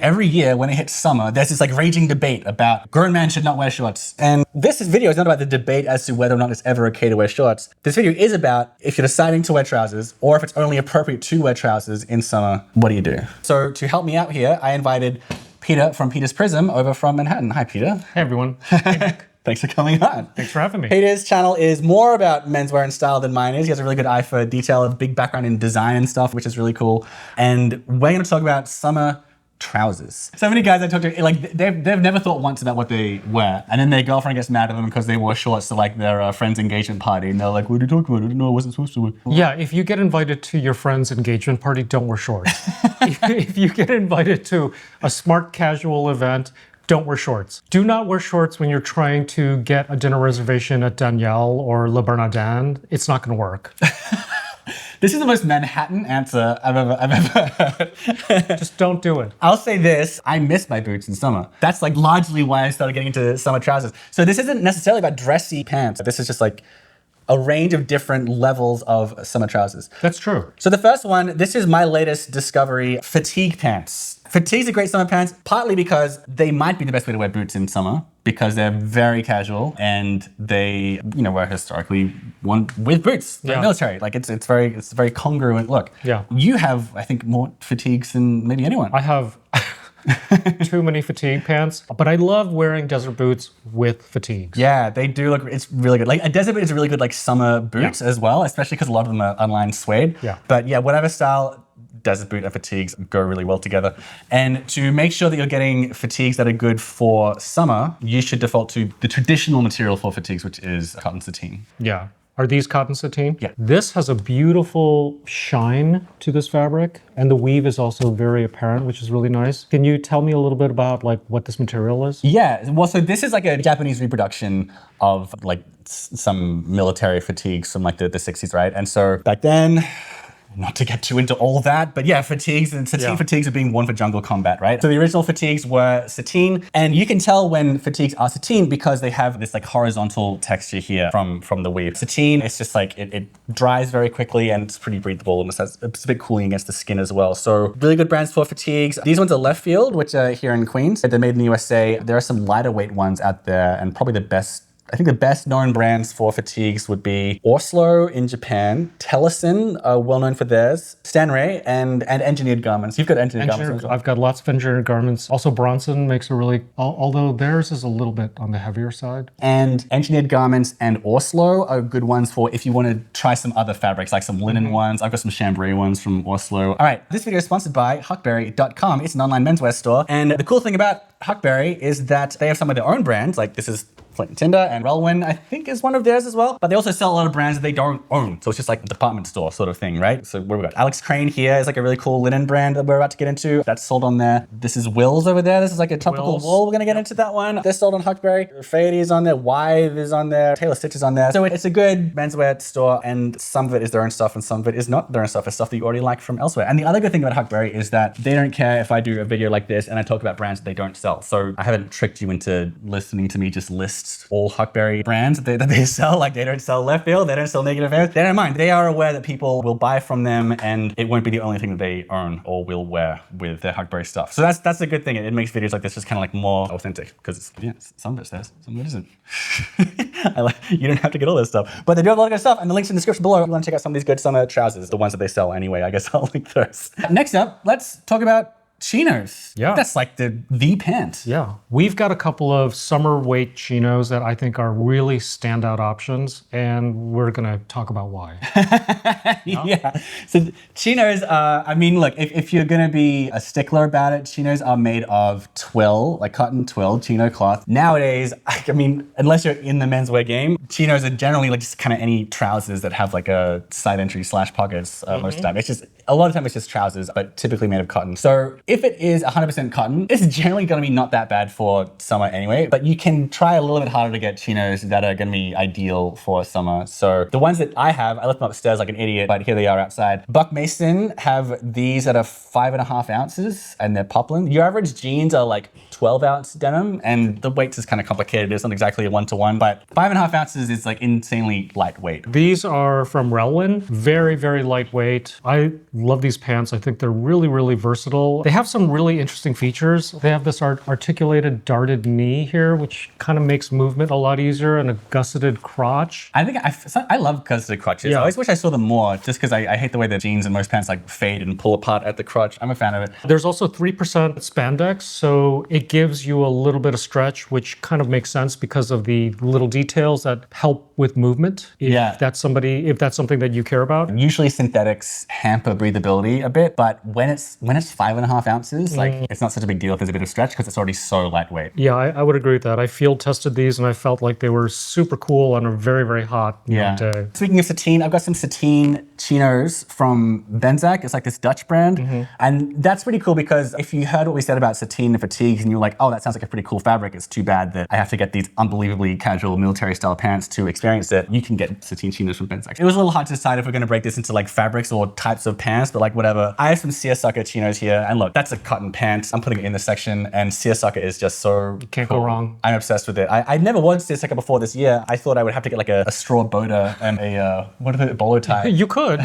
Every year when it hits summer, there's this like raging debate about grown men should not wear shorts. And this video is not about the debate as to whether or not it's ever okay to wear shorts. This video is about if you're deciding to wear trousers or if it's only appropriate to wear trousers in summer, what do you do? So to help me out here, I invited Peter from Peter's Prism over from Manhattan. Hi, Peter. Hey, everyone. Thanks for coming on. Thanks for having me. Peter's channel is more about menswear and style than mine is. He has a really good eye for detail, a big background in design and stuff, which is really cool. And we're going to talk about summer trousers. So many guys I talk to, like they've never thought once about what they wear, and then their girlfriend gets mad at them because they wore shorts to like their friend's engagement party, and they're like, "What are you talking about? I didn't know I wasn't supposed to." Yeah, if you get invited to your friend's engagement party, don't wear shorts. If you get invited to a smart casual event, don't wear shorts. Do not wear shorts when you're trying to get a dinner reservation at Danielle or Le Bernardin. It's not going to work. This is the most Manhattan answer I've ever heard. Just don't do it. I'll say this, I miss my boots in summer. That's like largely why I started getting into summer trousers. So this isn't necessarily about dressy pants. This is just like a range of different levels of summer trousers. That's true. So the first one, this is my latest discovery, fatigue pants. Fatigues are great summer pants, partly because they might be the best way to wear boots in summer because they're very casual and they, were historically worn with boots. They're military. Like it's a very congruent look. Yeah. You have, I think, more fatigues than maybe anyone. I have too many fatigue pants, but I love wearing desert boots with fatigues. Yeah, they do look, it's really good. Like a desert boot is a really good like summer boots as well, especially because a lot of them are unlined suede. Yeah. But yeah, whatever style, desert boot and fatigues go really well together. And to make sure that you're getting fatigues that are good for summer, you should default to the traditional material for fatigues, which is cotton sateen. Yeah. Are these cotton sateen? Yeah. This has a beautiful shine to this fabric, and the weave is also very apparent, which is really nice. Can you tell me a little bit about like what this material is? Yeah, well, so this is like a Japanese reproduction of like some military fatigues from like the 60s, right? And so back then, not to get too into all that, but yeah, fatigues and sateen fatigues are being worn for jungle combat, right? So the original fatigues were sateen, and you can tell when fatigues are sateen because they have this like horizontal texture here from the weave. Sateen, it's just like, it dries very quickly and it's pretty breathable and it's a bit cooling against the skin as well. So really good brands for fatigues. These ones are Left Field, which are here in Queens. They're made in the USA. There are some lighter weight ones out there, and probably the best known brands for fatigues would be Orslow in Japan, Tellison, well known for theirs, Stanray, and Engineered Garments. You've got Engineered Garments as well. I've got lots of Engineered Garments. Also Bronson makes a really, although theirs is a little bit on the heavier side. And Engineered Garments and Orslow are good ones for if you want to try some other fabrics, like some linen ones. I've got some chambray ones from Orslow. All right, this video is sponsored by Huckberry.com. It's an online menswear store. And the cool thing about Huckberry is that they have some of their own brands, like this is Flint and Tinder, and Relwyn, I think, is one of theirs as well. But they also sell a lot of brands that they don't own. So it's just like a department store sort of thing, right? So where we got Alex Crane here is like a really cool linen brand that we're about to get into. That's sold on there. This is Will's over there. This is like a tropical wool. We're gonna get into that one. They're sold on Huckberry. Fayette is on there. Wive is on there. Taylor Stitch is on there. So it's a good menswear store, and some of it is their own stuff and some of it is not their own stuff. It's stuff that you already like from elsewhere. And the other good thing about Huckberry is that they don't care if I do a video like this and I talk about brands that they don't sell. So I haven't tricked you into listening to me just list all Huckberry brands that they sell. Like they don't sell Left Field, they don't sell Negative Air. They don't mind. They are aware that people will buy from them and it won't be the only thing that they own or will wear with their Huckberry stuff. So that's a good thing. It makes videos like this just kind of like more authentic because some of it's theirs, some of it isn't. You don't have to get all this stuff, but they do have a lot of good stuff, and the link's in the description below if you want to check out some of these good summer trousers, the ones that they sell anyway. I guess I'll link those. Next up, let's talk about chinos. Yeah. That's like the pant. Yeah. We've got a couple of summer weight chinos that I think are really standout options, and we're going to talk about why. Yeah. So chinos, I mean, look, if you're going to be a stickler about it, chinos are made of twill, like cotton twill, chino cloth. Nowadays, I mean, unless you're in the menswear game, chinos are generally like just kind of any trousers that have like a side entry / pockets most of the time. It's just, a lot of the time it's just trousers, but typically made of cotton. So if it is 100% cotton, it's generally going to be not that bad for summer anyway, but you can try a little bit harder to get chinos that are going to be ideal for summer. So the ones that I have, I left them upstairs like an idiot, but here they are outside. Buck Mason have these that are 5.5 ounces and they're poplin. Your average jeans are like 12-ounce denim, and the weights is kind of complicated. It's not exactly a 1-to-1, but 5.5 ounces is like insanely lightweight. These are from Relwyn, very, very lightweight. I love these pants. I think they're really, really versatile. They have some really interesting features. They have this articulated darted knee here, which kind of makes movement a lot easier, and a gusseted crotch. I think I love gusseted crotches. I always wish I saw them more, just because I hate the way the jeans and most pants like fade and pull apart at the crotch. I'm a fan of it. There's also 3% spandex, so it gives you a little bit of stretch, which kind of makes sense because of the little details that help with movement. If that's something that you care about. Usually synthetics hamper breathability a bit, but when it's 5.5 ounces, like it's not such a big deal if there's a bit of stretch because it's already so lightweight. Yeah, I would agree with that. I field tested these and I felt like they were super cool on a very, very hot day. Speaking of sateen, I've got some sateen chinos from Benzak. It's like this Dutch brand. And that's pretty cool because if you heard what we said about sateen and fatigues and you're like, oh, that sounds like a pretty cool fabric. It's too bad that I have to get these unbelievably casual military style pants to experience it. You can get sateen chinos from Benzak. It was a little hard to decide if we're going to break this into like fabrics or types of pants, but like whatever. I have some seersucker chinos here. And look, that's a cotton pant. I'm putting it in this section and seersucker is just so Can't cool. go wrong. I'm obsessed with it. I never worn seersucker before this year. I thought I would have to get like a straw boater and a bolo tie. You could.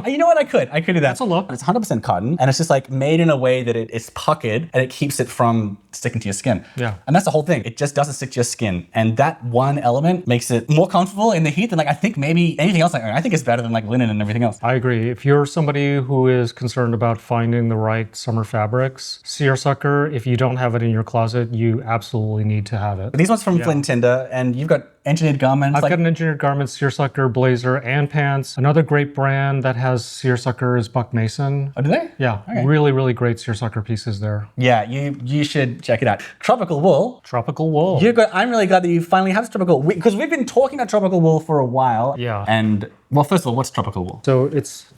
You know what? I could do that. That's a look. It's 100% cotton and it's just like made in a way that it's puckered and it keeps it from sticking to your skin. Yeah. And that's the whole thing. It just doesn't stick to your skin. And that one element makes it more comfortable in the heat than like I think maybe anything else. I think it's better than like linen and everything else. I agree. If you're somebody who is concerned about finding the right summer fabrics, seersucker, if you don't have it in your closet, you absolutely need to have it. These ones from Flint & Tinder, and you've got engineered garments. I've got an engineered garments, seersucker, blazer, and pants. Another great brand that has seersucker is Buck Mason. Oh, do they? Yeah, okay. Really, really great seersucker pieces there. Yeah, you should check it out. Tropical wool. Tropical wool. I'm really glad that you finally have tropical wool, because we've been talking about tropical wool for a while. Yeah. And well, first of all, what's tropical wool? So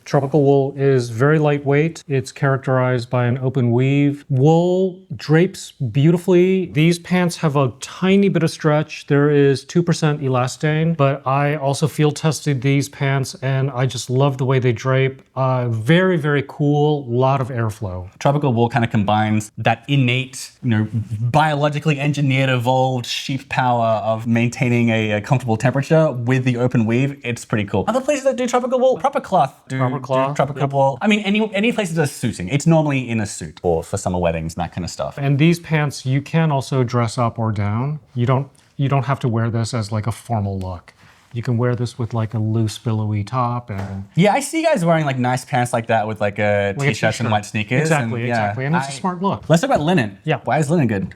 tropical wool is very lightweight. It's characterized by an open weave. Wool drapes beautifully. These pants have a tiny bit of stretch. There is 2% elastane, but I also field tested these pants and I just love the way they drape. Very, very cool. Lot of airflow. Tropical wool kind of combines that innate, biologically engineered, evolved sheep power of maintaining a comfortable temperature with the open weave. It's pretty cool. Other places that do tropical wool, Proper Cloth do tropical wool. I mean, any places that are suiting. It's normally in a suit or for summer weddings and that kind of stuff. And these pants, you can also dress up or down. You don't have to wear this as like a formal look. You can wear this with like a loose billowy top and... Yeah, I see guys wearing like nice pants like that with like a t-shirt and white sneakers. Exactly. And it's a smart look. Let's talk about linen. Yeah. Why is linen good?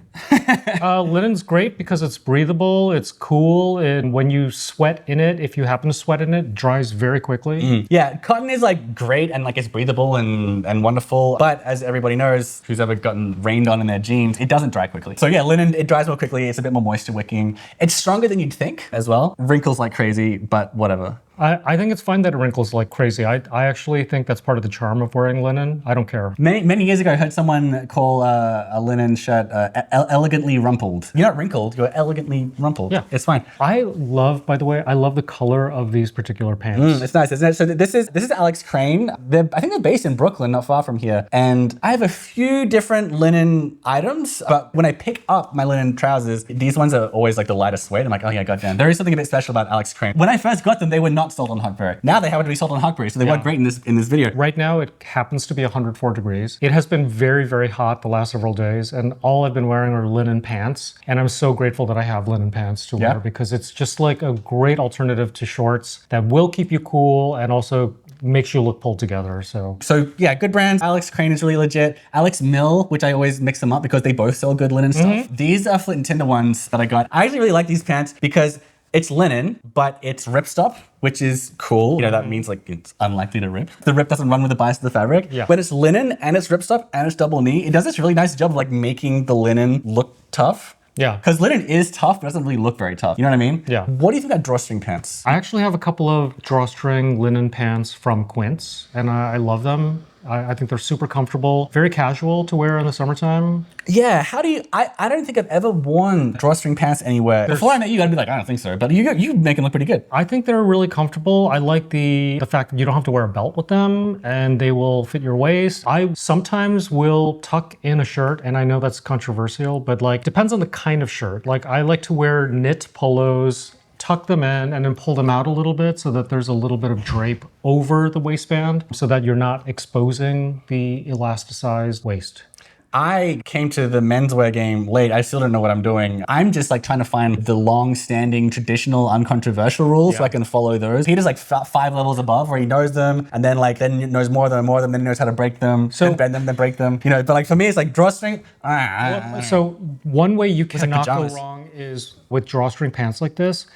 Linen's great because it's breathable, it's cool, and when you sweat in it, if you happen to sweat in it, dries very quickly. Yeah, cotton is like great and like it's breathable and wonderful, but as everybody knows, who's ever gotten rained on in their jeans, it doesn't dry quickly. So yeah, linen, it dries more quickly, it's a bit more moisture wicking. It's stronger than you'd think as well. Wrinkles like crazy, but whatever. I think it's fine that it wrinkles like crazy. I actually think that's part of the charm of wearing linen. I don't care. Many years ago, I heard someone call a linen shirt elegantly rumpled. You're not wrinkled, you're elegantly rumpled. Yeah. It's fine. By the way, I love the color of these particular pants. It's nice, isn't it? So this is Alex Crane. I think they're based in Brooklyn, not far from here. And I have a few different linen items, but when I pick up my linen trousers, these ones are always like the lightest weight. I'm like, oh yeah, goddamn. There is something a bit special about Alex Crane. When I first got them, they were not sold on Huckberry. Now they happen to be sold on Huckberry, so they work great in this video. Right now it happens to be 104 degrees. It has been very, very hot the last several days, and all I've been wearing are linen pants. And I'm so grateful that I have linen pants to wear because it's just like a great alternative to shorts that will keep you cool and also makes you look pulled together. So yeah, good brands. Alex Crane is really legit. Alex Mill, which I always mix them up because they both sell good linen stuff. These are Flint & Tinder ones that I got. I actually really like these pants because it's linen, but it's ripstop, which is cool. That means like it's unlikely to rip. The rip doesn't run with the bias of the fabric. Yeah. But it's linen and it's ripstop and it's double knee. It does this really nice job of like making the linen look tough. Yeah. Because linen is tough, but it doesn't really look very tough. You know what I mean? Yeah. What do you think about drawstring pants? I actually have a couple of drawstring linen pants from Quince, and I love them. I think they're super comfortable, very casual to wear in the summertime. Yeah, how do you, I don't think I've ever worn drawstring pants anywhere. Before I met you, I'd be like, I don't think so, but you make them look pretty good. I think they're really comfortable. I like the fact that you don't have to wear a belt with them and they will fit your waist. I sometimes will tuck in a shirt, and I know that's controversial, but like depends on the kind of shirt. Like I like to wear knit polos, tuck them in and then pull them out a little bit so that there's a little bit of drape over the waistband so that you're not exposing the elasticized waist. I came to the menswear game late. I still don't know what I'm doing. I'm just like trying to find the long-standing, traditional, uncontroversial rules so I can follow those. Peter's like 5 levels above where he knows them, and then like then he knows more of them, then he knows how to break them, then bend them, then break them. You know, but like for me, it's like drawstring. So one way you cannot go pajamas. wrong is with drawstring pants like this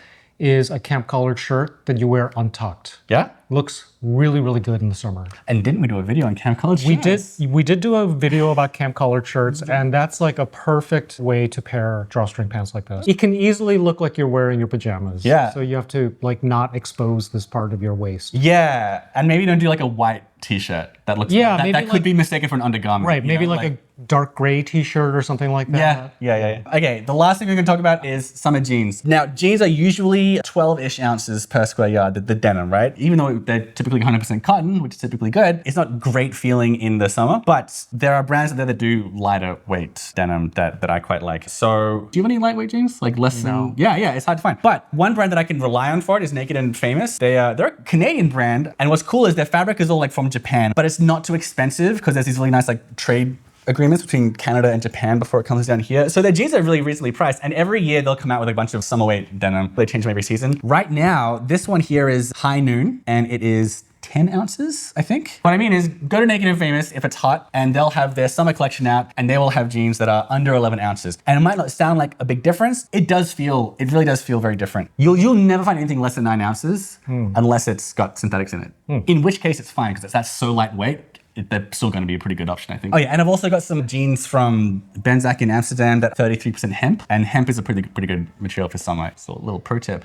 is a camp collared shirt that you wear untucked. Yeah. Looks really, really good in the summer. And didn't we do a video on camp collared shirts? We did do a video about camp collared shirts, and that's like a perfect way to pair drawstring pants like this. It can easily look like you're wearing your pajamas. Yeah. So you have to like not expose this part of your waist. Yeah, and maybe don't do like a white t-shirt that looks that could be mistaken for an undergarment. Right, maybe like a dark gray t-shirt or something like that. Yeah. Okay, the last thing we're going to talk about is summer jeans. Now, jeans are usually 12-ish ounces per square yard, the denim, right? Even though they're typically 100% cotton, which is typically good, it's not great feeling in the summer, but there are brands out there that do lighter weight denim that I quite like. So, do you have any lightweight jeans? Like less than... Yeah, it's hard to find. But one brand that I can rely on for it is Naked and Famous. They're a Canadian brand, and what's cool is their fabric is all like from Japan, but it's not too expensive because there's these really nice like trade agreements between Canada and Japan before it comes down here. So their jeans are really reasonably priced, and every year they'll come out with a bunch of summer weight denim. They change them every season. Right now, this one here is High Noon, and it is 10 ounces, I think. What I mean is, go to Naked and Famous if it's hot, and they'll have their summer collection out, and they will have jeans that are under 11 ounces. And it might not sound like a big difference. It really does feel very different. You'll never find anything less than 9 ounces unless it's got synthetics in it. In which case it's fine, because that's so lightweight. They're still going to be a pretty good option, I think. Oh yeah, and I've also got some jeans from Benzak in Amsterdam that 33% hemp, and hemp is a pretty good material for summer. So a little pro tip.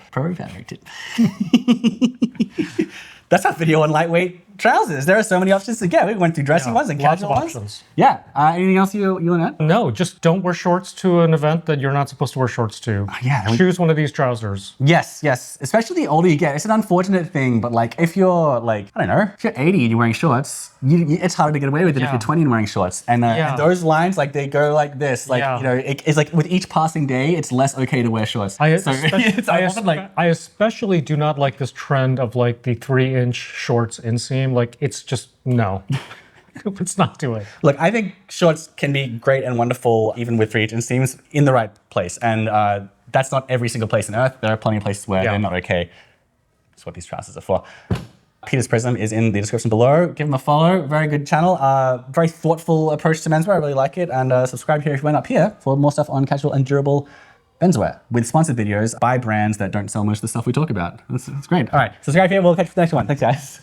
That's our video on lightweight trousers. There are so many options to get. We went through dressy ones and casual ones. Options. Yeah. Anything else you want to add? No, just don't wear shorts to an event that you're not supposed to wear shorts to. Choose one of these trousers. Yes. Especially the older you get. It's an unfortunate thing, but like if you're like, I don't know, if you're 80 and you're wearing shorts, it's harder to get away with it if you're 20 and wearing shorts. And those lines, like they go like this. Like, you know, it's like with each passing day, it's less okay to wear shorts. I especially do not like this trend of like the 3-inch shorts inseam. Like it's just, no. Let's not do it. Look, I think shorts can be great and wonderful even with 3-inch inseams in the right place. And that's not every single place on earth. There are plenty of places where they're not okay. That's what these trousers are for. Peter's Prism is in the description below. Give him a follow. Very good channel. Very thoughtful approach to menswear. I really like it. And subscribe here if you went up here for more stuff on casual and durable menswear with sponsored videos by brands that don't sell most of the stuff we talk about. That's great. All right, subscribe here. We'll catch you for the next one. Thanks, guys.